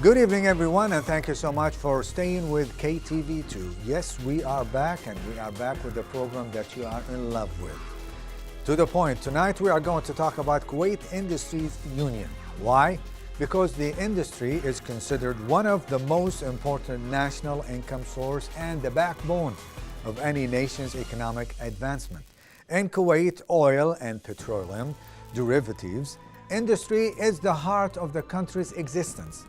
Good evening, everyone, and thank you so much for staying with KTV2. Yes, we are back, and we are back with the program that you are in love with. To the point, tonight we are going to talk about Kuwait Industries Union. Why? Because the industry is considered one of the most important national income source and the backbone of any nation's economic advancement. In Kuwait, oil and petroleum derivatives industry is the heart of the country's existence.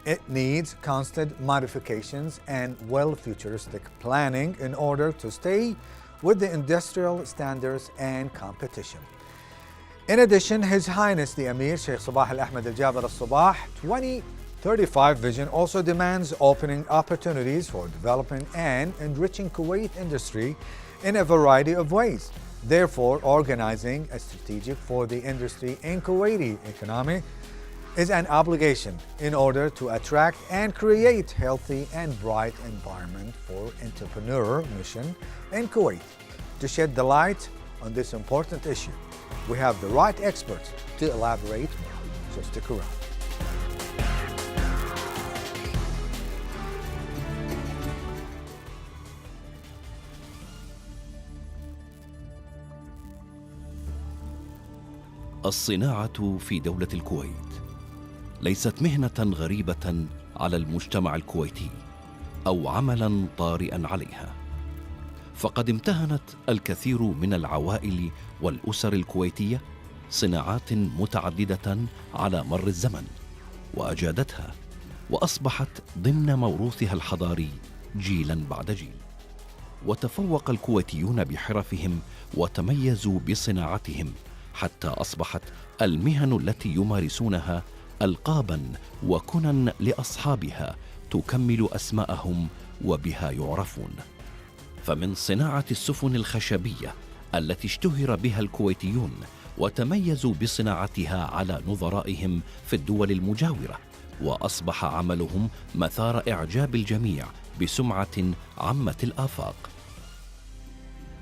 It needs constant modifications and well-futuristic planning in order to stay with the industrial standards and competition. In addition, His Highness the Emir Sheikh Sabah Ahmed Al-Sabah 2035 vision also demands opening opportunities for developing and enriching Kuwait industry in a variety of ways. Therefore, organizing a strategic for the industry in Kuwaiti economy is an obligation in order to attract and create healthy and bright environment for entrepreneur mission in Kuwait. To shed the light on this important issue, we have the right experts to elaborate more. So stick around. الصناعة في دولة الكويت ليست مهنة غريبة على المجتمع الكويتي أو عملا طارئا عليها، فقد امتهنت الكثير من العوائل والأسر الكويتية صناعات متعددة على مر الزمن وأجادتها وأصبحت ضمن موروثها الحضاري جيلا بعد جيل. وتفوق الكويتيون بحرفهم وتميزوا بصناعتهم حتى أصبحت المهن التي يمارسونها ألقابا وكنى لأصحابها تكمل أسماءهم وبها يعرفون. فمن صناعة السفن الخشبية التي اشتهر بها الكويتيون وتميزوا بصناعتها على نظرائهم في الدول المجاورة، وأصبح عملهم مثار إعجاب الجميع بسمعة عمت الآفاق.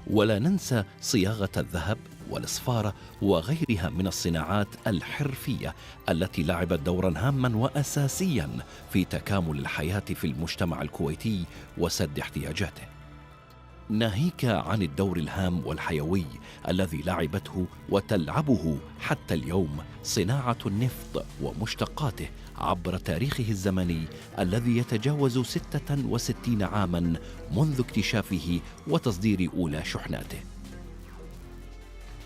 ولا ننسى صياغة الذهب والإصفارة وغيرها من الصناعات الحرفية التي لعبت دورا هاما وأساسيا في تكامل الحياة في المجتمع الكويتي وسد احتياجاته، ناهيك عن الدور الهام والحيوي الذي لعبته وتلعبه حتى اليوم صناعة النفط ومشتقاته عبر تاريخه الزمني الذي يتجاوز 66 عاما منذ اكتشافه وتصدير أولى شحناته.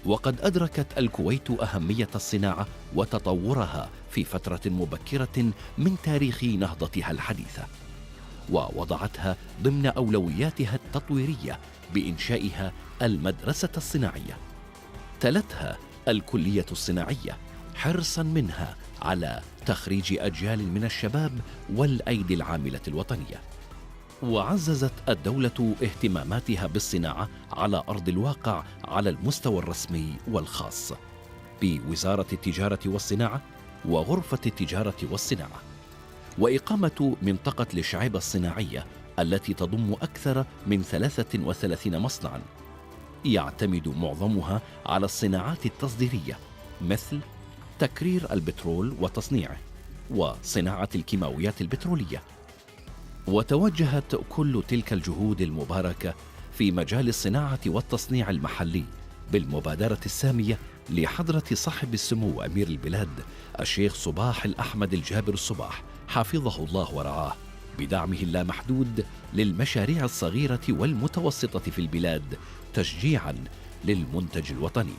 وقد أدركت الكويت أهمية الصناعة وتطورها في فترة مبكرة من تاريخ نهضتها الحديثة، ووضعتها ضمن أولوياتها التطويرية بإنشائها المدرسة الصناعية، تلتها الكلية الصناعية حرصا منها على تخريج أجيال من الشباب والأيدي العاملة الوطنية. وعززت الدولة اهتماماتها بالصناعة على أرض الواقع على المستوى الرسمي والخاص بوزارة التجارة والصناعة وغرفة التجارة والصناعة، وإقامة منطقة الشعيبة الصناعية التي تضم أكثر من 33 مصنعا يعتمد معظمها على الصناعات التصديرية مثل تكرير البترول وتصنيعه وصناعة الكيماويات البترولية. وتوجهت كل تلك الجهود المباركة في مجال الصناعة والتصنيع المحلي بالمبادرة السامية لحضرة صاحب السمو أمير البلاد الشيخ صباح الأحمد الجابر الصباح حفظه الله ورعاه، بدعمه اللامحدود للمشاريع الصغيرة والمتوسطة في البلاد تشجيعا للمنتج الوطني،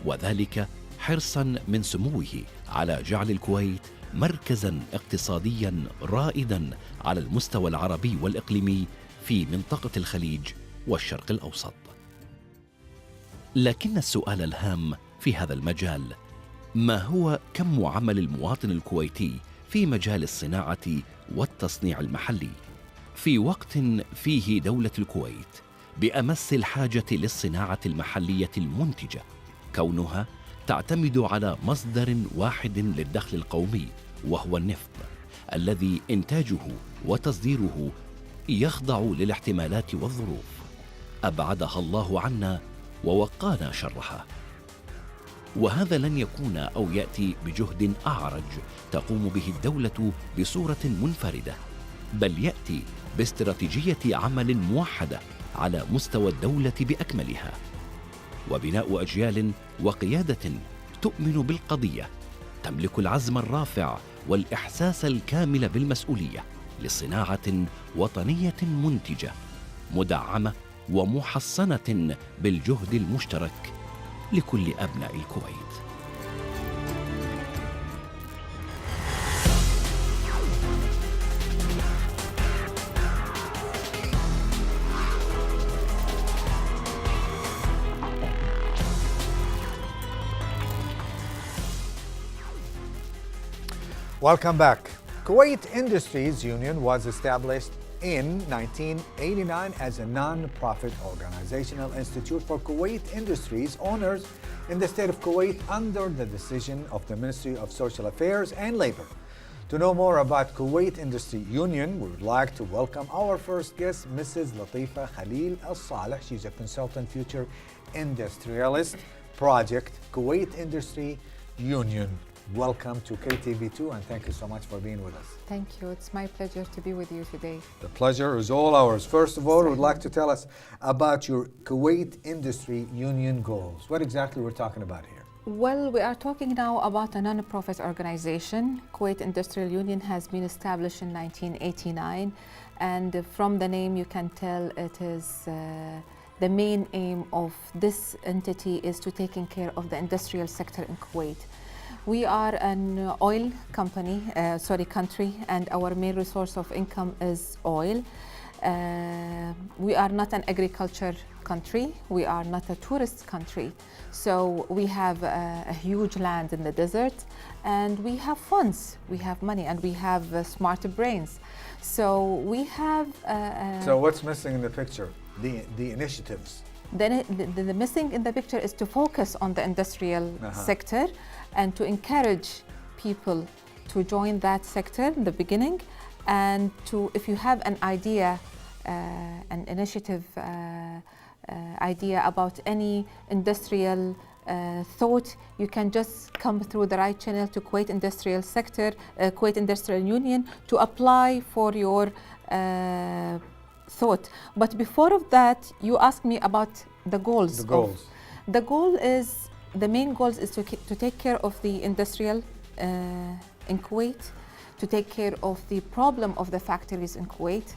وذلك حرصا من سموه على جعل الكويت مركزا اقتصاديا رائدا على المستوى العربي والإقليمي في منطقة الخليج والشرق الأوسط. لكن السؤال الهام في هذا المجال: ما هو كم عمل المواطن الكويتي في مجال الصناعة والتصنيع المحلي في وقت فيه دولة الكويت بأمس الحاجة للصناعة المحلية المنتجة، كونها تعتمد على مصدر واحد للدخل القومي وهو النفط الذي إنتاجه وتصديره يخضع للاحتمالات والظروف أبعدها الله عنا ووقانا شرها. وهذا لن يكون أو يأتي بجهد أعرج تقوم به الدولة بصورة منفردة، بل يأتي باستراتيجية عمل موحدة على مستوى الدولة بأكملها، وبناء أجيال وقيادة تؤمن بالقضية، تملك العزم الرافع والإحساس الكامل بالمسؤولية لصناعة وطنية منتجة مدعمة ومحصنة بالجهد المشترك لكل أبناء الكويت. Welcome back. Kuwait Industries Union was established in 1989 as a non-profit organizational institute for Kuwait industries owners in the state of Kuwait under the decision of the Ministry of Social Affairs and Labor. To know more about Kuwait Industries Union, we would like to welcome our first guest, Mrs. Latifa Hadeel Alsaleh. She's a consultant future industrialist project, Kuwait Industries Union. Welcome to KTV2 and thank you so much for being with us. Thank you. It's my pleasure to be with you today. The pleasure is all ours. First of all, we would like to tell us about your Kuwait Industries Union goals. What exactly we're talking about here? Well, we are talking now about a non-profit organization. Kuwait Industrial Union has been established in 1989, and from the name you can tell it is the main aim of this entity is to taking care of the industrial sector in Kuwait. We are an oil country, and our main resource of income is oil. We are not an agriculture country. We are not a tourist country. So we have a huge land in the desert, and we have funds, we have money, and we have smart brains. So we have... So what's missing in the picture? The initiatives. The missing in the picture is to focus on the industrial sector and to encourage people to join that sector in the beginning, and to, if you have an idea, an initiative idea about any industrial thought, you can just come through the right channel to Kuwait Industrial Sector, Kuwait Industrial Union, to apply for your thought. But before of that, you asked me about the goals. The goal is, the main goal is to take care of the industrial in Kuwait, to take care of the problem of the factories in Kuwait.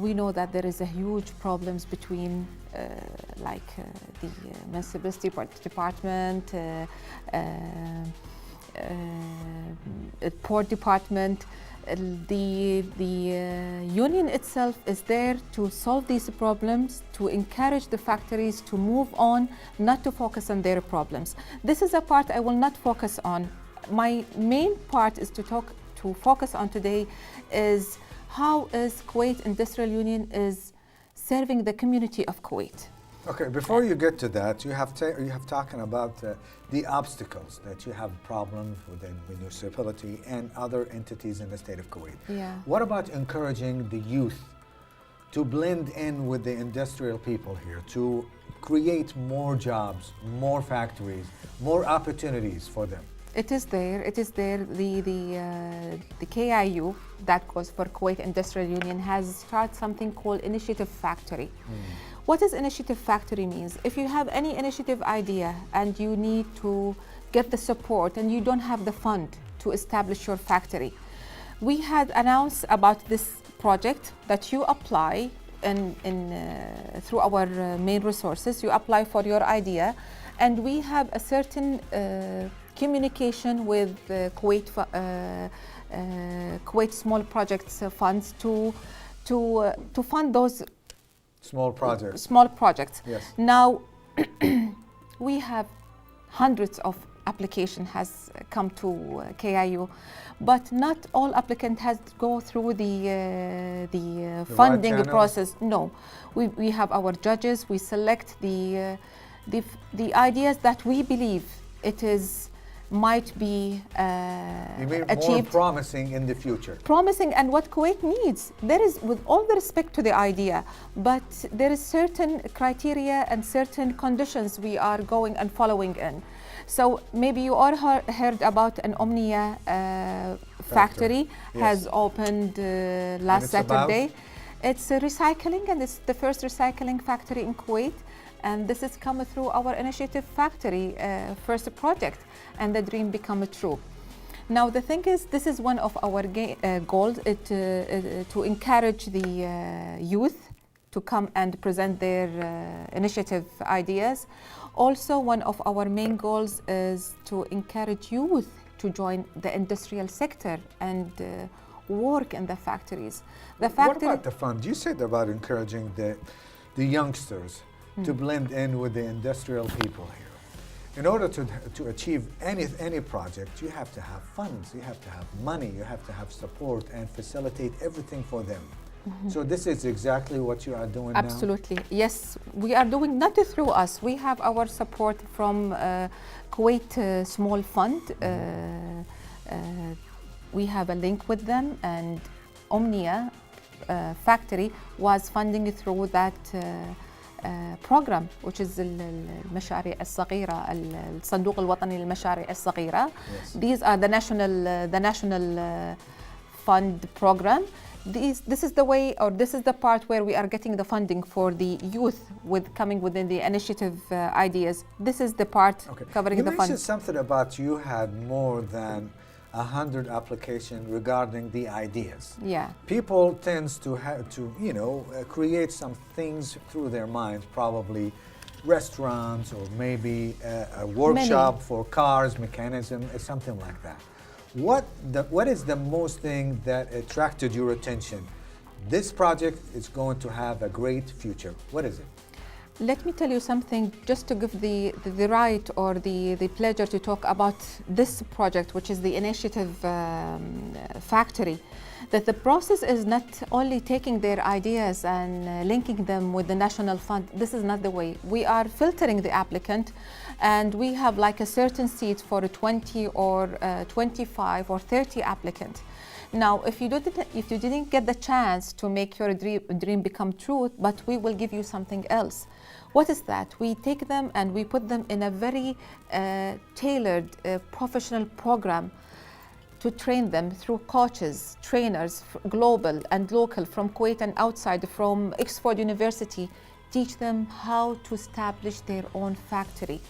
We know that there is a huge problems between the municipality department, port department. The union itself is there to solve these problems, to encourage the factories to move on, not to focus on their problems. This is a part I will not focus on. My main part is to focus on today is how is Kuwait Industrial Union is serving the community of Kuwait. Okay, before you get to that, you have talking about the obstacles that you have problems with the municipality and other entities in the state of Kuwait. Yeah. What about encouraging the youth to blend in with the industrial people here, to create more jobs, more factories, more opportunities for them? It is there. The KIU, that goes for Kuwait Industrial Union, has started something called Initiative Factory. What does Initiative Factory means? If you have any initiative idea and you need to get the support and you don't have the fund to establish your factory, we had announced about this project that you apply through our main resources. You apply for your idea, and we have a certain communication with Kuwait Small Projects Funds to fund those small projects. Yes. Now we have hundreds of applications has come to KIU, but not all applicants has to go through the funding right process. No, we have our judges. We select the ideas that we believe it is might be You mean achieved. more promising in the future? Promising, and what Kuwait needs. There is, with all the respect to the idea, but there is certain criteria and certain conditions we are going and following in. So maybe you all heard about an Omnia factory has opened last Saturday. It's recycling, and it's the first recycling factory in Kuwait. And this has come through our initiative factory first project, and the dream become true. Now the thing is, this is one of our goals, to encourage the youth to come and present their initiative ideas. Also, one of our main goals is to encourage youth to join the industrial sector and work in the factories. What about the fund? You said about encouraging the youngsters to blend in with the industrial people here. In order to achieve any project, you have to have funds, you have to have money, you have to have support and facilitate everything for them. So this is exactly what you are doing now? Absolutely, yes. We are doing not through us. We have our support from Kuwait Small Fund. We have a link with them, and Omnia factory was funding through that program, which is المشاريع الصغيرة, الصندوق الوطني للمشاريع الصغيرة. These are the national fund program. This is the way, or this is the part where we are getting the funding for the youth with coming within the initiative ideas. This is the part covering the fund. You mentioned something about you had more than 100 applications regarding the ideas. Yeah. People tends to create some things through their minds, probably restaurants or maybe a workshop for cars, mechanism, something like that. What is the most thing that attracted your attention? This project is going to have a great future. What is it? Let me tell you something, just to give the right or the pleasure to talk about this project, which is the initiative factory, that the process is not only taking their ideas and linking them with the national fund. This is not the way. We are filtering the applicant, and we have like a certain seat for 20 or 25 or 30 applicants. Now, if you didn't get the chance to make your dream become true, but we will give you something else. What is that? We take them and we put them in a very tailored professional program to train them through coaches, trainers, global and local, from Kuwait and outside, from Oxford University, teach them how to establish their own factory.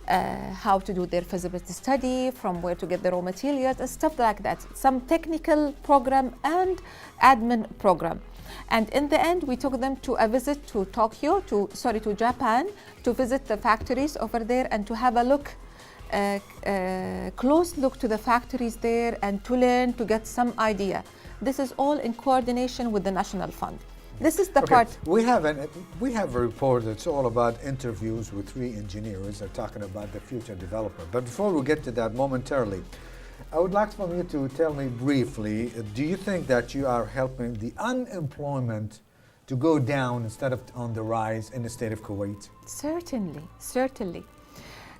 How to do their feasibility study, from where to get the raw materials and stuff like that. Some technical program and admin program. And in the end, we took them to a visit to to Japan, to visit the factories over there and to have a look, close look to the factories there and to learn, to get some idea. This is all in coordination with the National Fund. This is the part. We have a report that's all about interviews with 3 engineers that are talking about the future developer. But before we get to that momentarily, I would like for you to tell me briefly, do you think that you are helping the unemployment to go down instead of on the rise in the state of Kuwait? Certainly, certainly.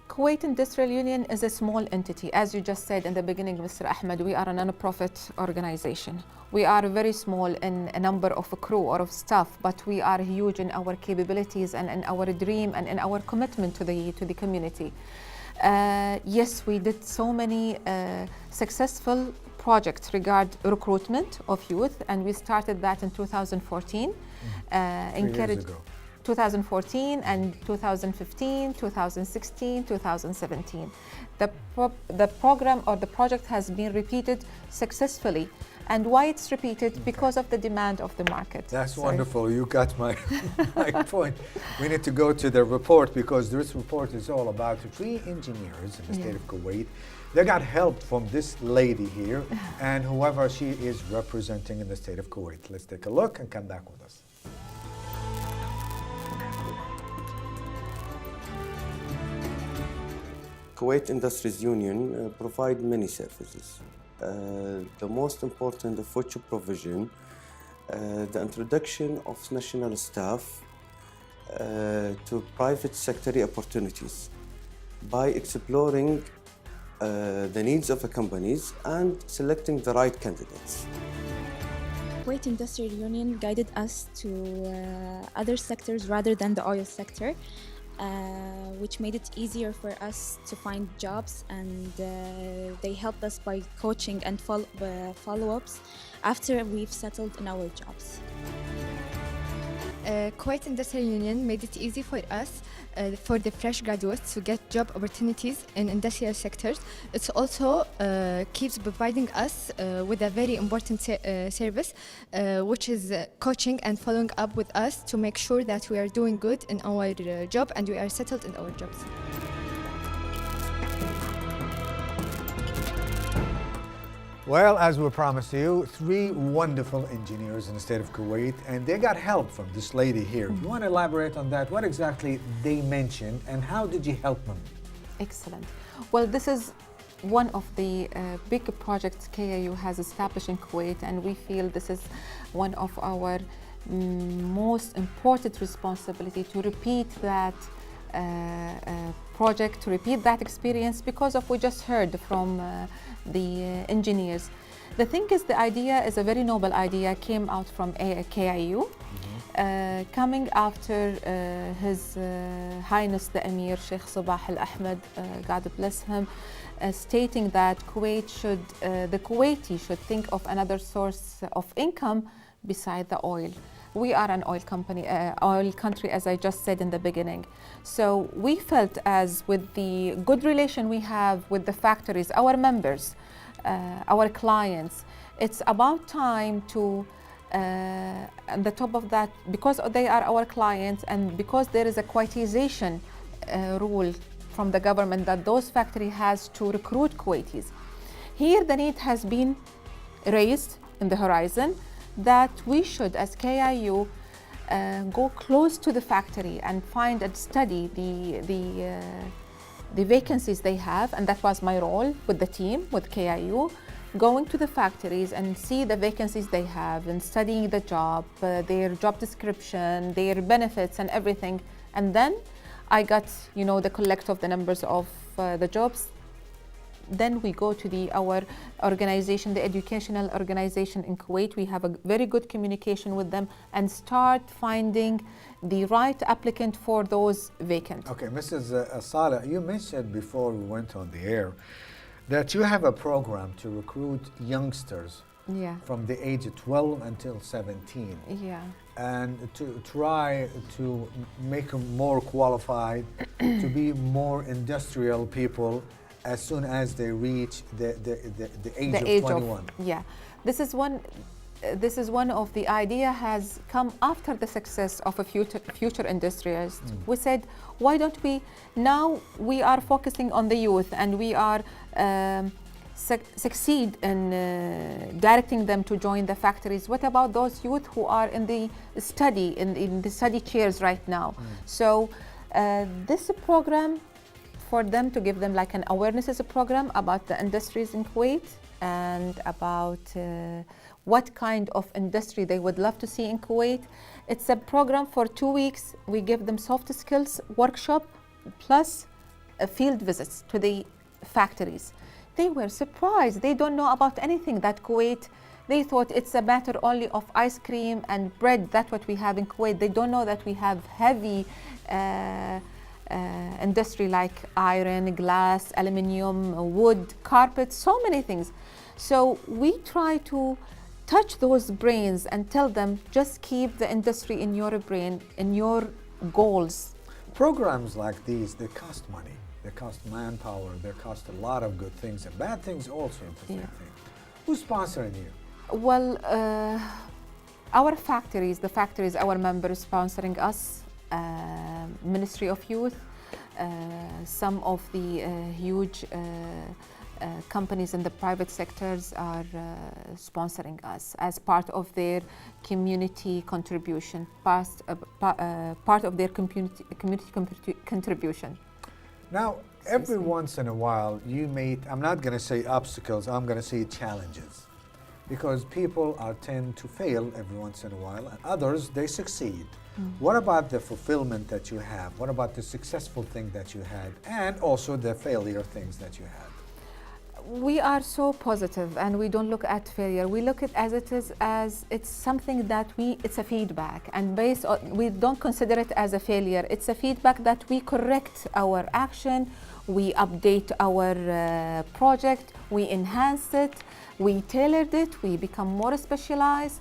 Kuwait Industrial Union is a small entity. As you just said in the beginning, Mr. Ahmed, we are a non-profit organization. We are very small in a number of crew or of staff, but we are huge in our capabilities and in our dream and in our commitment to the community. Yes, we did so many successful projects regarding recruitment of youth, and we started that in 2014. 3 years ago. 2014 and 2015, 2016, 2017. The program or the project has been repeated successfully. And why it's repeated? Because of the demand of the market. That's wonderful. You got my point. We need to go to the report, because this report is all about 3 engineers in the state of Kuwait. They got help from this lady here and whoever she is representing in the state of Kuwait. Let's take a look and come back with us. Kuwait Industries Union provide many services. The most important, the future provision, the introduction of national staff to private sector opportunities by exploring the needs of the companies and selecting the right candidates. Kuwait Industrial Union guided us to other sectors rather than the oil sector, which made it easier for us to find jobs, and they helped us by coaching and follow-ups after we've settled in our jobs. Kuwait Industrial Union made it easy for us, for the fresh graduates, to get job opportunities in industrial sectors. It also keeps providing us with a very important service, which is coaching and following up with us to make sure that we are doing good in our job and we are settled in our jobs. Well, as we promised you, 3 wonderful engineers in the state of Kuwait, and they got help from this lady here. You want to elaborate on that? What exactly they mentioned, and how did you help them? Excellent. Well, this is one of the big projects KIU has established in Kuwait, and we feel this is one of our most important responsibility to repeat that project, to repeat that experience, because of we just heard from the engineers. The thing is, the idea is a very noble idea, came out from KIU, coming after His Highness the Emir Sheikh Sabah Al Ahmed, God bless him, stating that the Kuwaiti should think of another source of income beside the oil. We are an oil country, as I just said in the beginning. So we felt, as with the good relation we have with the factories, our members, our clients, it's about time to, on the top of that, because they are our clients and because there is a Kuwaitization rule from the government that those factory has to recruit Kuwaitis. Here the need has been raised in the horizon that we should, as KIU, go close to the factory and find and study the vacancies they have, and that was my role with the team, with KIU, going to the factories and see the vacancies they have and studying the job, their job description, their benefits and everything. And then I got, the collect of the numbers of the jobs. Then we go to our organization, the educational organization in Kuwait. We have a very good communication with them and start finding the right applicant for those vacant. Okay, Mrs. Alsaleh, you mentioned before we went on the air that you have a program to recruit youngsters from the age of 12 until 17. Yeah. And to try to make them more qualified, to be more industrial people as soon as they reach the age of 21. This is one of the idea has come after the success of a future industrialist. We said, why don't we, now we are focusing on the youth and we are succeed in directing them to join the factories. What about those youth who are in the study, in the study chairs right now? So this program, for them, to give them like an awareness program about the industries in Kuwait and about what kind of industry they would love to see in Kuwait. It's a program for 2 weeks. We give them soft skills workshop plus field visits to the factories. They were surprised. They don't know about anything that Kuwait, they thought it's a matter only of ice cream and bread. That's what we have in Kuwait. They don't know that we have heavy industry like iron, glass, aluminium, wood, carpet, so many things. So we try to touch those brains and tell them, just keep the industry in your brain, in your goals. Programs like these, they cost money. They cost manpower. They cost a lot of good things and bad things also at the same thing. Who's sponsoring you? Well, our factories, our members sponsoring us. Ministry of Youth, some of the huge companies in the private sectors are sponsoring us as part of their community contribution, part of their community contribution. Now, every once in a while you meet, I'm not going to say obstacles, I'm going to say challenges, because people tend to fail every once in a while and others, they succeed. What about the fulfillment that you have? What about the successful thing that you had and also the failure things that you had? We are so positive and we don't look at failure. We look at it as it's something that it's a feedback, and based on, we don't consider it as a failure. It's a feedback that we correct our action, we update our project, we enhance it, we tailored it, we become more specialized.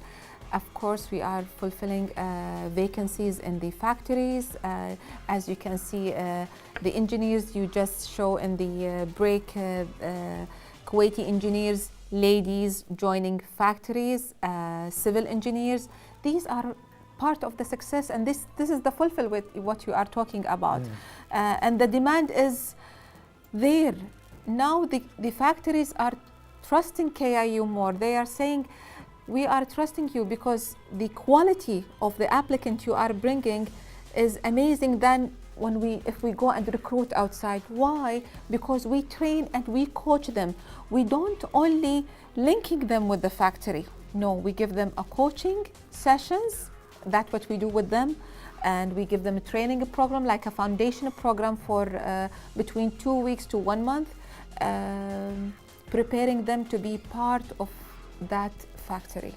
Of course, we are fulfilling vacancies in the factories. As you can see, the engineers you just show in the break, Kuwaiti engineers, ladies joining factories, civil engineers. These are part of the success, and this is the fulfill with what you are talking about. And the demand is there. Now the factories are trusting KIU more. They are saying, we are trusting you because the quality of the applicant you are bringing is amazing than if we go and recruit outside. Why? Because we train and we coach them. We don't only linking them with the factory. No, we give them a coaching sessions. That's what we do with them. And we give them a training program, like a foundation program for between 2 weeks to 1 month, preparing them to be part of that factory.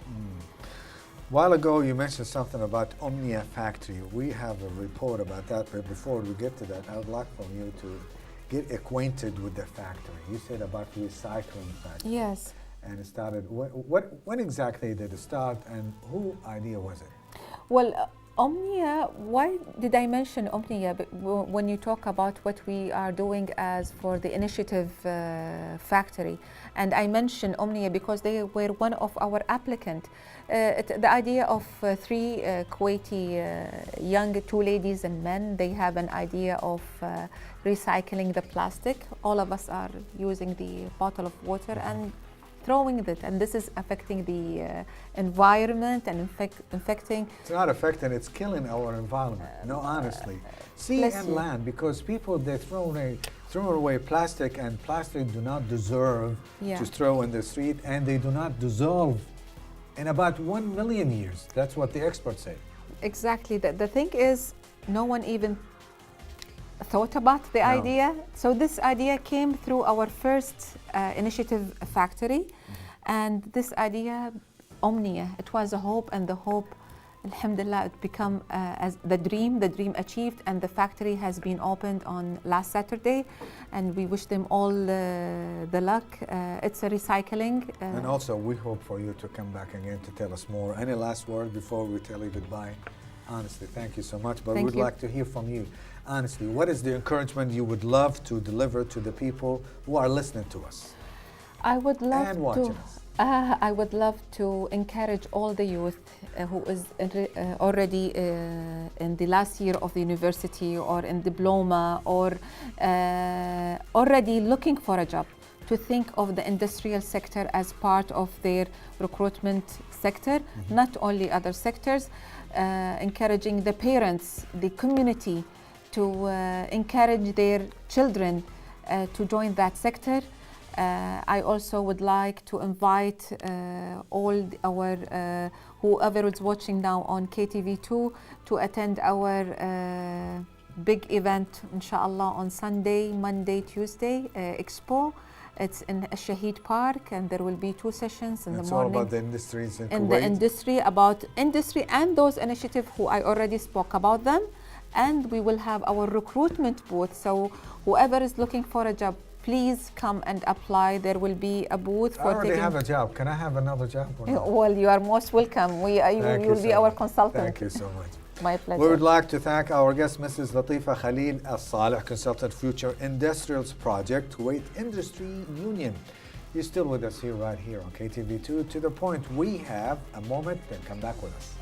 While ago, you mentioned something about Omnia factory. We have a report about that, but before we get to that, I would like from you to get acquainted with the factory. You said about recycling factory. Yes. And it started, when exactly did it start, and whose idea was it? Well, Omnia, why did I mention Omnia? When you talk about what we are doing as for the initiative factory, and I mentioned Omnia because they were one of our applicants. The idea of 3 Kuwaiti young, 2 ladies and men, they have an idea of recycling the plastic. All of us are using the bottle of water and throwing it, and this is affecting the environment and infecting. It's not affecting, it's killing our environment. No, honestly. Sea and land, because people, they throw away plastic, and plastic do not deserve to throw in the street, and they do not dissolve in about 1 million years. That's what the experts say. Exactly. The thing is, no one even thought about the idea. So this idea came through our first initiative factory, and this idea, Omnia, it was a hope, and the hope, alhamdulillah, it become as the dream achieved, and the factory has been opened on last Saturday, and we wish them all the luck. It's a recycling. And also, we hope for you to come back again to tell us more. Any last word before we tell you goodbye? Honestly, thank you so much, but we'd like to hear from you. Honestly, what is the encouragement you would love to deliver to the people who are listening to us? I would love and watching us. I would love to encourage all the youth who is already in the last year of the university or in diploma or already looking for a job, to think of the industrial sector as part of their recruitment sector, not only other sectors, encouraging the parents, the community, to encourage their children to join that sector. I also would like to invite all our, whoever is watching now on KTV2, to attend our big event, inshallah, on Sunday, Monday, Tuesday, Expo. It's in Shaheed Park, and there will be 2 sessions in the morning. It's all about the industries in Kuwait. The industry, about industry and those initiatives who I already spoke about them. And we will have our recruitment booth. So whoever is looking for a job, please come and apply. There will be a booth for I already have a job. Can I have another job? Well, you are most welcome. You will be our consultant. Thank you so much. My pleasure. We would like to thank our guest, Mrs. Latifa Khaled Alsaleh, Consultant Future Industrials Project, Kuwait Industries Union. You're still with us here, right here on KTV2. To the point, we have a moment, then come back with us.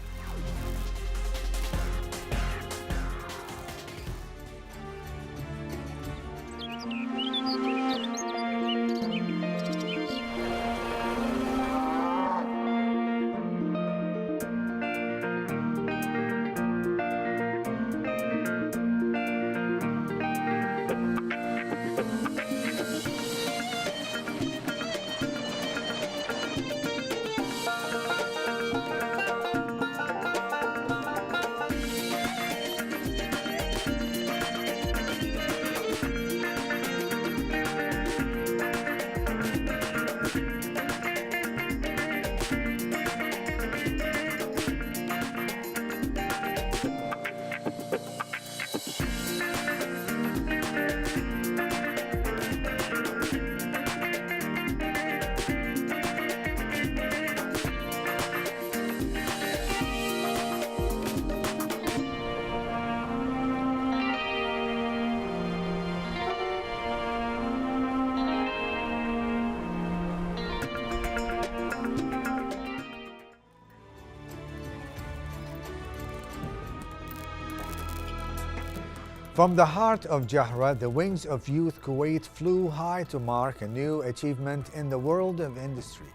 From the heart of Jahra, the wings of Youth Kuwait flew high to mark a new achievement in the world of industry.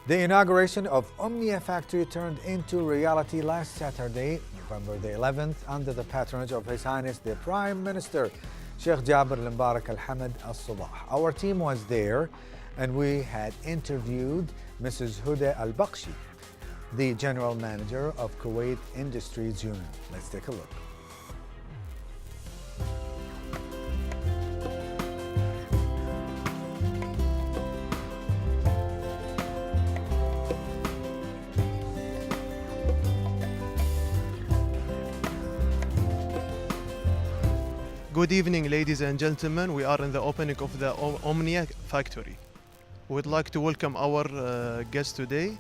The inauguration of Omnia Factory turned into reality last Saturday, November the 11th, under the patronage of His Highness the Prime Minister, Sheikh Jabir al-Mubarak al-Hamad al-Sabah. Our team was there and we had interviewed Mrs. Huda al-Bakshi, the General Manager of Kuwait Industries Union. Let's take a look. Good evening, ladies and gentlemen. We are in the opening of the Omnia factory. We would like to welcome our guest today,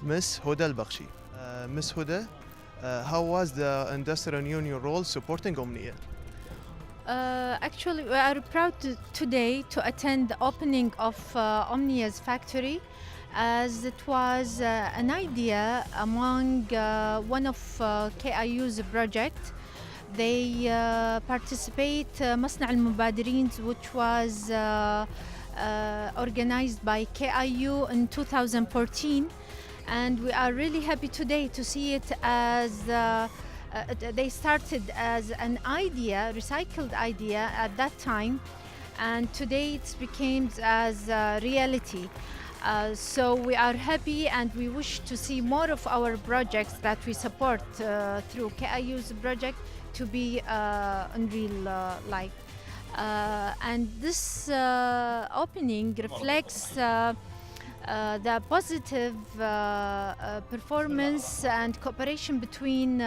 Ms. Huda al-Bakshi. Ms. Huda, how was the Industrial Union role supporting Omnia? Actually, we are proud today to attend the opening of Omnia's factory, as it was an idea among one of KIU's projects. They participate مصنع المبادرين, which was organized by KIU in 2014, and we are really happy today to see it as they started as an idea, recycled idea at that time, and today it became as a reality. So we are happy and we wish to see more of our projects that we support through KIU's project to be in real life. And this opening reflects the positive performance and cooperation between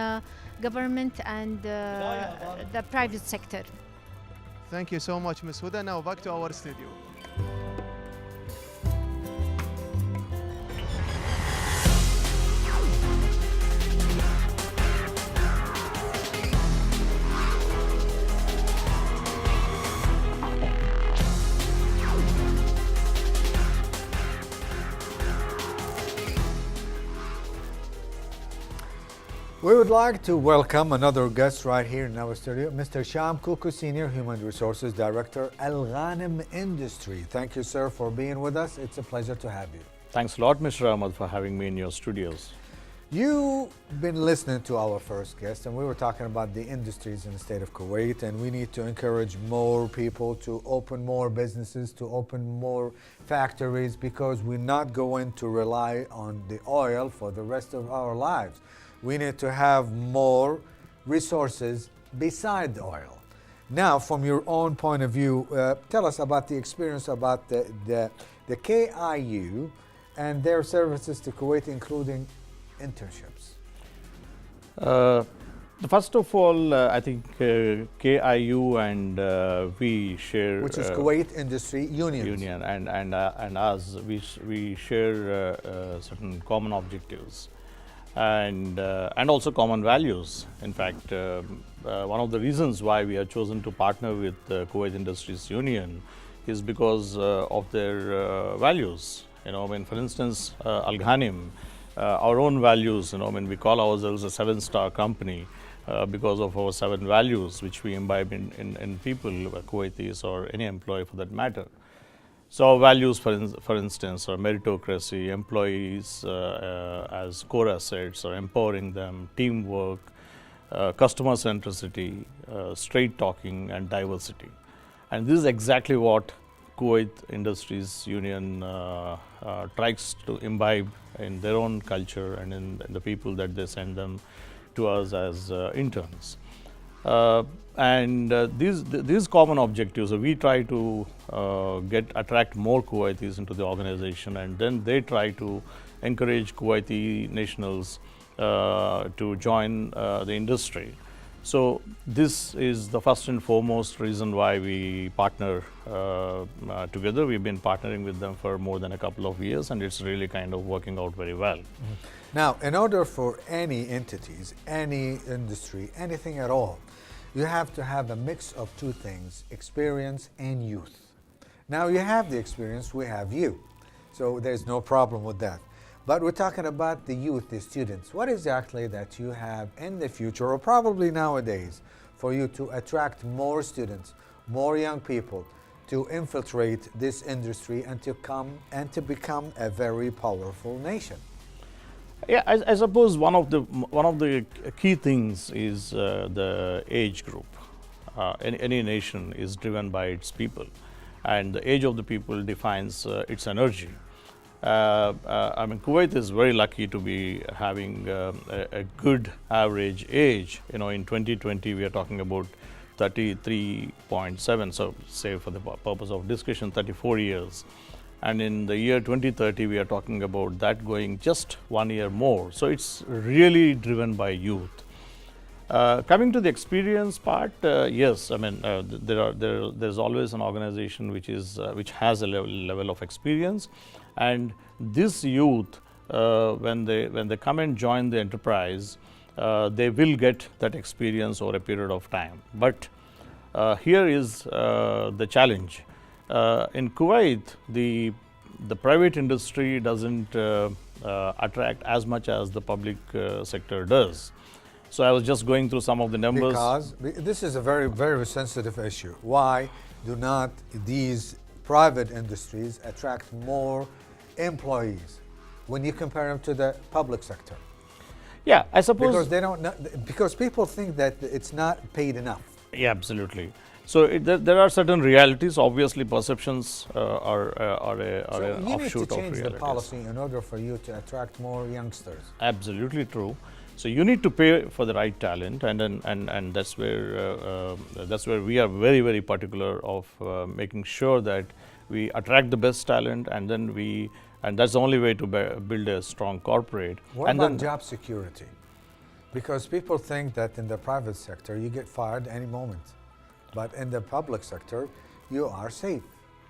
government and the private sector. Thank you so much, Ms. Huda. Now back to our studio. We would like to welcome another guest right here in our studio, Mr. Shyam Kokku, Senior Human Resources Director, alghanim Industry. Thank you, sir, for being with us. It's a pleasure to have you. Thanks a lot, Mr. Ahmed, for having me in your studios. You've been listening to our first guest, and we were talking about the industries in the state of Kuwait, and we need to encourage more people to open more businesses, to open more factories, because we're not going to rely on the oil for the rest of our lives. We need to have more resources beside the oil. Now, from your own point of view, tell us about the experience about the KIU and their services to Kuwait, including internships. First of all, I think KIU and we share, which is Kuwait Industries Union, and us, we share certain common objectives and also common values. In fact, one of the reasons why we have chosen to partner with Kuwait Industries Union is because of their values. You know, when, for instance, alghanim, our own values, you know, when we call ourselves a 7-star company because of our 7 values which we imbibe in people, Kuwaitis or any employee for that matter. So our values, for instance, are meritocracy, employees as core assets, or empowering them, teamwork, customer centricity, straight talking, and diversity. And this is exactly what Kuwait Industries Union tries to imbibe in their own culture and in the people that they send them to us as interns. These common objectives, we try to attract more Kuwaitis into the organization, and then they try to encourage Kuwaiti nationals to join the industry. So this is the first and foremost reason why we partner together. We've been partnering with them for more than a couple of years, and it's really kind of working out very well. Mm-hmm. Now, in order for any entities, any industry, anything at all, you have to have a mix of 2 things, experience and youth. Now you have the experience, we have you. So there's no problem with that. But we're talking about the youth, the students. What exactly that you have in the future, or probably nowadays, for you to attract more students, more young people to infiltrate this industry and to become a very powerful nation? Yeah, I suppose one of the key things is the age group. Any nation is driven by its people, and the age of the people defines its energy. I mean, Kuwait is very lucky to be having a good average age. You know, in 2020 we are talking about 33.7. So, say for the purpose of discussion, 34 years. And in the year 2030, we are talking about that going just 1 year more. So it's really driven by youth. Coming to the experience part, yes, I mean there's always an organization which has a level of experience, and this youth when they come and join the enterprise, they will get that experience over a period of time. But here is the challenge. In Kuwait, the private industry doesn't attract as much as the public sector does. So I was just going through some of the numbers. Because this is a very, very sensitive issue. Why do not these private industries attract more employees when you compare them to the public sector? Yeah, I suppose because they don't know, because people think that it's not paid enough. Yeah, absolutely. So there are certain realities. Obviously, perceptions are an offshoot of realities. You need to change the policy in order for you to attract more youngsters. Absolutely true. So you need to pay for the right talent, and that's where we are very, very particular of making sure that we attract the best talent, and that's the only way to build a strong corporate. What about job security? Because people think that in the private sector you get fired any moment, but in the public sector you are safe.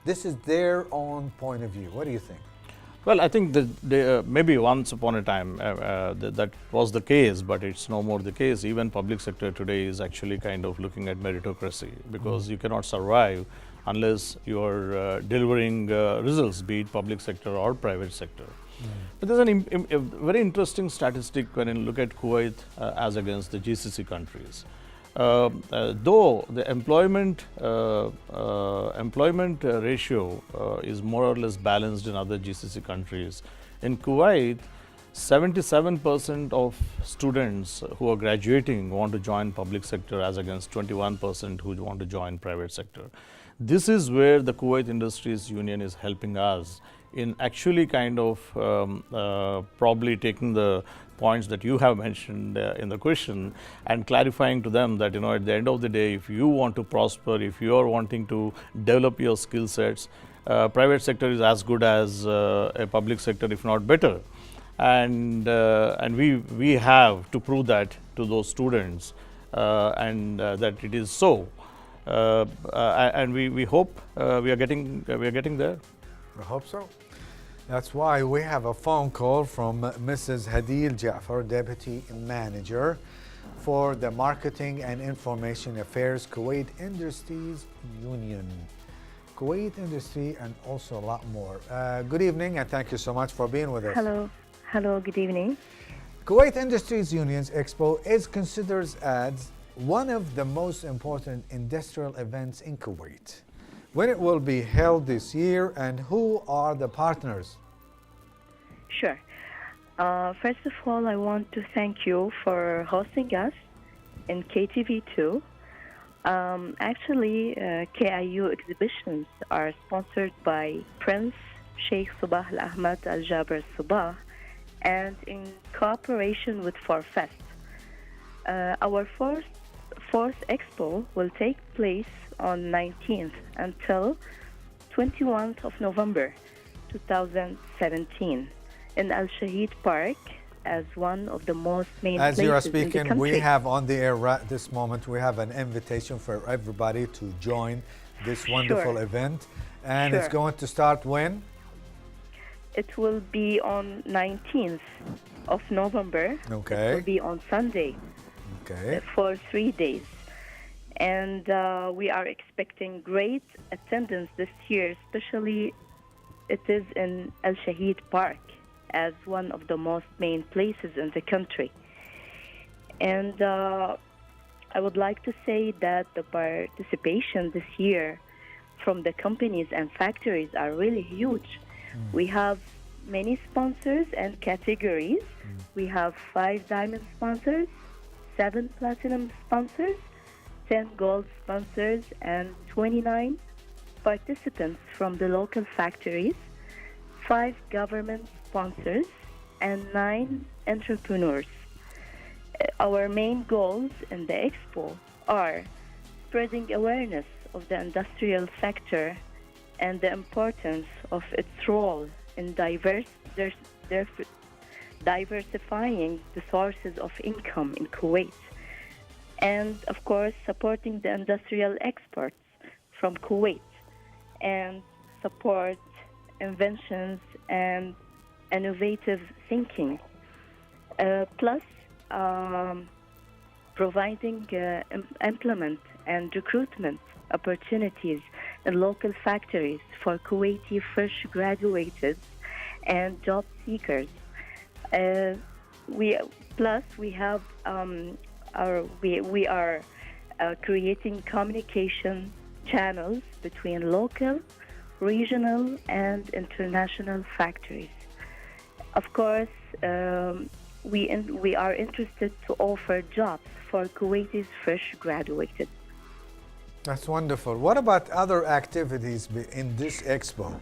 This is their own point of view. What do you think? Well, I think that maybe once upon a time that was the case, but it's no more the case. Even public sector today is actually kind of looking at meritocracy, because you cannot survive unless you are delivering results, be it public sector or private sector. But there's a very interesting statistic when you look at Kuwait as against the GCC countries. Though the employment ratio is more or less balanced in other GCC countries, in Kuwait, 77% of students who are graduating want to join public sector as against 21% who want to join private sector. This is where the Kuwait Industries Union is helping us in actually kind of probably taking the points that you have mentioned in the question and clarifying to them that, you know, at the end of the day, if you want to prosper, if you are wanting to develop your skill sets, private sector is as good as a public sector, if not better. And we have to prove that to those students and that it is so. And we hope we are getting there. I hope so. That's why we have a phone call from Mrs. Hadeel Jaffar, Deputy Manager for the Marketing and Information Affairs, Kuwait Industries Union. Kuwait Industry and also a lot more. Good evening and thank you so much for being with us. Hello, good evening. Kuwait Industries Union's Expo is considered as one of the most important industrial events in Kuwait. When it will be held this year and who are the partners? Sure. First of all, I want to thank you for hosting us in KTV2. Actually, KIU exhibitions are sponsored by Prince Sheikh Sabah Ahmed Al Sabah and in cooperation with Farfest. Our fourth expo will take place on 19th until 21st of November 2017 in Al-Shaheed Park as one of the most main places As you are in the speaking, country. we have on the air right this moment, we have an invitation for everybody to join this wonderful event. And it's going to start when? It will be on 19th of November. Okay. It will be on Sunday. Okay. For 3 days. And we are expecting great attendance this year, especially it is in Al-Shaheed Park as one of the most main places in the country. And I would like to say that the participation this year from the companies and factories are really huge. We have many sponsors and categories. We have 5 diamond sponsors, 7 platinum sponsors, 10 gold sponsors, and 29 participants from the local factories, 5 government sponsors, and 9 entrepreneurs. Our main goals in the expo are spreading awareness of the industrial sector and the importance of its role in diversifying the sources of income in Kuwait, and of course supporting the industrial exports from Kuwait and support inventions and innovative thinking, plus providing employment and recruitment opportunities in local factories for Kuwaiti fresh graduates and job seekers. We have we are creating communication channels between local, regional, and international factories. Of course, we are interested to offer jobs for Kuwaitis fresh graduates. That's wonderful. What about other activities in this expo?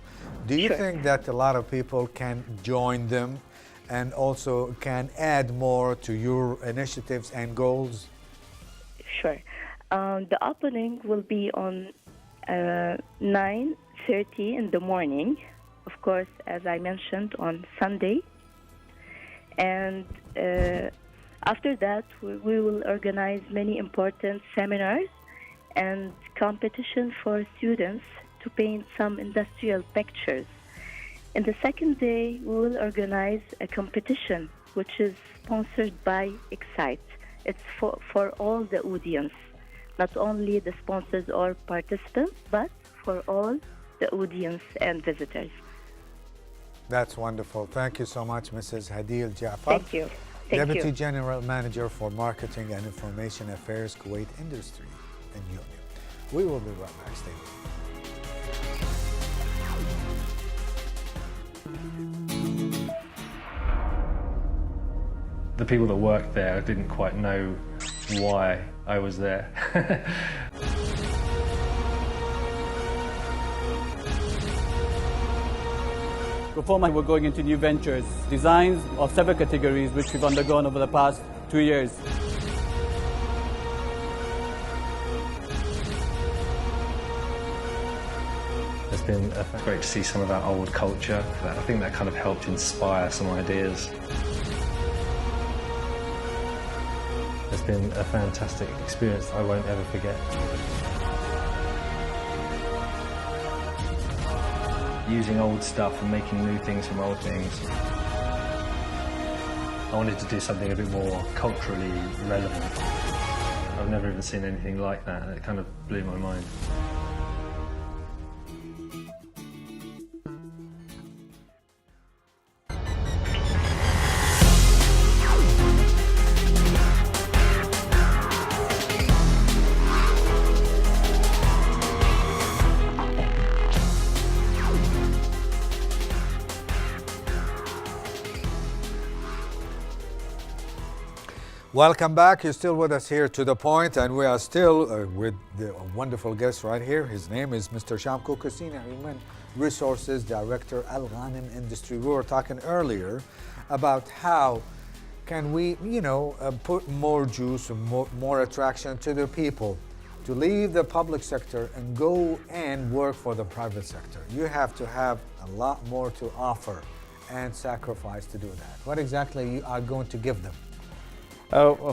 Do you think that a lot of people can join them and also can add more to your initiatives and goals? Sure. The opening will be on 9:30 in the morning, of course, as I mentioned, on Sunday. And after that, we will organize many important seminars and competition for students to paint some industrial pictures. In the second day, we will organize a competition which is sponsored by Excite. It's for all the audience, not only the sponsors or participants, but for all the audience and visitors. That's wonderful. Thank you so much, Mrs. Hadeel Jaffar. Thank you. Deputy General Manager for Marketing and Information Affairs, Kuwait Industries Union. We will be right back. Stay with you. The people that worked there didn't quite know why I was there. Performance, we're going into new ventures, designs of several categories which we've undergone over the past 2 years. It's been great to see some of that old culture. I think that kind of helped inspire some ideas. It's been a fantastic experience I won't ever forget. Using old stuff and making new things from old things. I wanted to do something a bit more culturally relevant. I've never even seen anything like that, and it kind of blew my mind. Welcome back. You're still with us here to The Point, and we are still with the wonderful guest right here. His name is Mr. Shyam Kokku, Senior Human Resources Director, alghanim Industry. We were talking earlier about how can we, put more juice and more attraction to the people to leave the public sector and go and work for the private sector. You have to have a lot more to offer and sacrifice to do that. What exactly you are going to give them?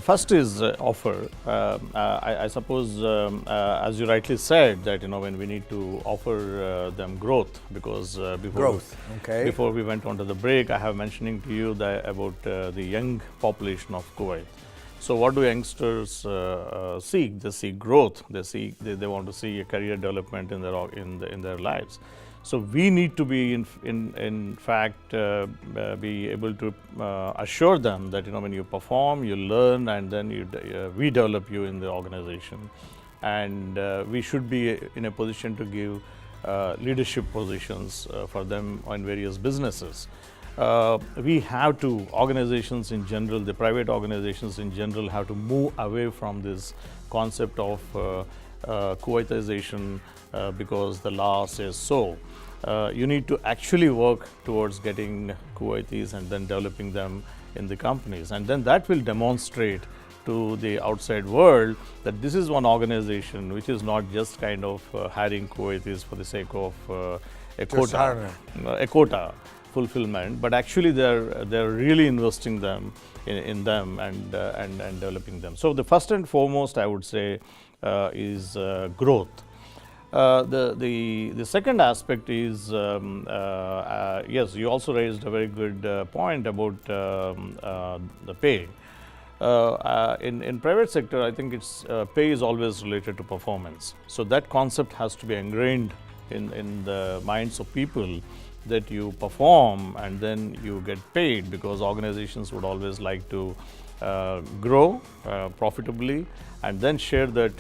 First is offer. I suppose, as you rightly said, that when we need to offer them growth, because before we went on to the break, I have mentioning to you about the young population of Kuwait. So what do youngsters seek? They seek growth. They want to see a career development in their lives. So we need to be in fact be able to assure them that when you perform, you learn, and then we develop you in the organization, and we should be in a position to give leadership positions for them on various businesses. We have to, organizations in general, the private organizations in general, have to move away from this concept of Kuwaitization because the law says so. You need to actually work towards getting Kuwaitis and then developing them in the companies, and then that will demonstrate to the outside world that this is one organization which is not just kind of hiring Kuwaitis for the sake of a quota fulfillment, but actually they're really investing them in them and developing them. So the first and foremost, I would say, is growth. The second aspect is yes, you also raised a very good point about the pay. In private sector, I think it's pay is always related to performance. So that concept has to be ingrained in the minds of people, that you perform and then you get paid, because organizations would always like to grow profitably and then share that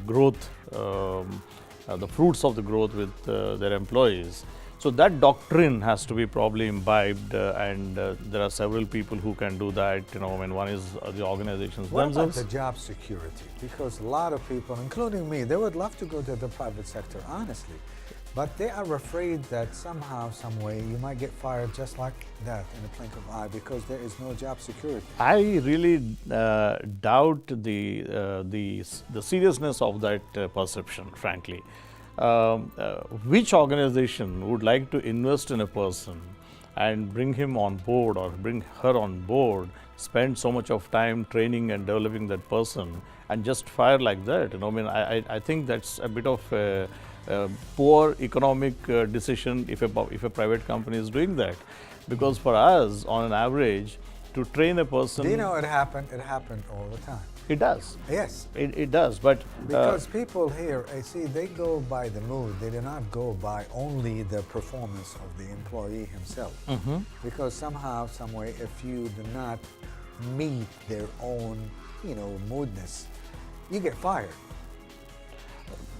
growth, the fruits of the growth with their employees. So that doctrine has to be probably imbibed, and there are several people who can do that. When one is the organizations what themselves. What about the job security? Because a lot of people, including me, they would love to go to the private sector, honestly. But they are afraid that somehow, some way, you might get fired just like that in a blink of an eye, because there is no job security. I really doubt the seriousness of that perception, frankly. Which organization would like to invest in a person and bring him on board or bring her on board, spend so much of time training and developing that person, and just fire like that? I think that's a bit of a poor economic decision if a private company is doing that, because for us, on an average, to train a person. Do you know it happened all the time? It does. Yes. It does, but because people here, see, they go by the mood. They do not go by only the performance of the employee himself. Mm-hmm. Because somehow, some way, if you do not meet their own, moodness, you get fired.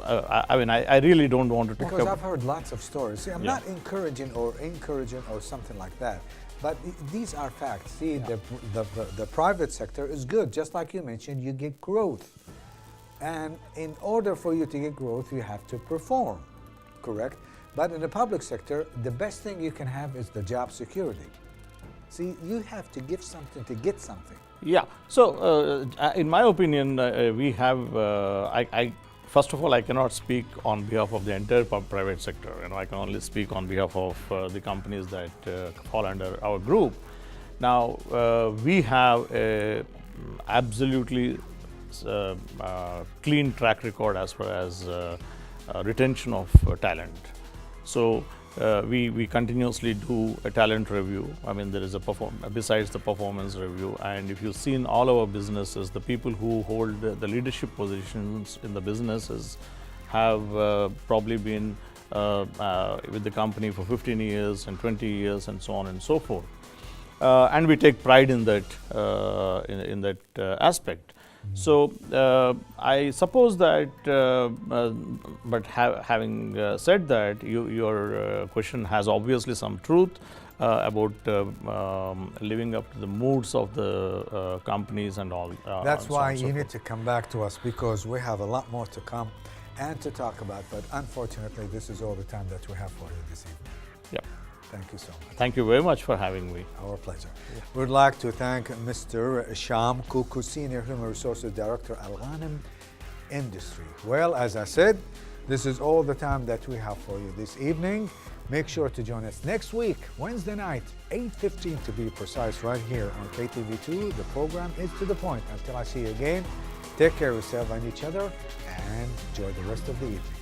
I really don't want to talk about. Because I've heard lots of stories. See, I'm not encouraging or something like that. But these are facts. See, the private sector is good. Just like you mentioned, you get growth. And in order for you to get growth, you have to perform, correct? But in the public sector, the best thing you can have is the job security. See, you have to give something to get something. Yeah. So, in my opinion, we have, first of all, I cannot speak on behalf of the entire private sector. I can only speak on behalf of the companies that fall under our group. Now, we have a absolutely clean track record as far as retention of talent. So, we continuously do a talent review. There is besides the performance review, and if you've seen all our businesses, the people who hold the leadership positions in the businesses have probably been with the company for 15 years and 20 years and so on and so forth. And we take pride in that aspect. So I suppose that, but having said that, your question has obviously some truth about living up to the moods of the companies and all. That's why you need to come back to us, because we have a lot more to come and to talk about. But unfortunately, this is all the time that we have for you this evening. Yeah. Thank you so much. Thank you very much for having me. Our pleasure. We'd like to thank Mr. Shyam Kokku, Senior Human Resources Director, AlGhanim Industry. Well, as I said, this is all the time that we have for you this evening. Make sure to join us next week, Wednesday night, 8:15 to be precise, right here on KTV2. The program is To The Point. Until I see you again, take care of yourself and each other, and enjoy the rest of the evening.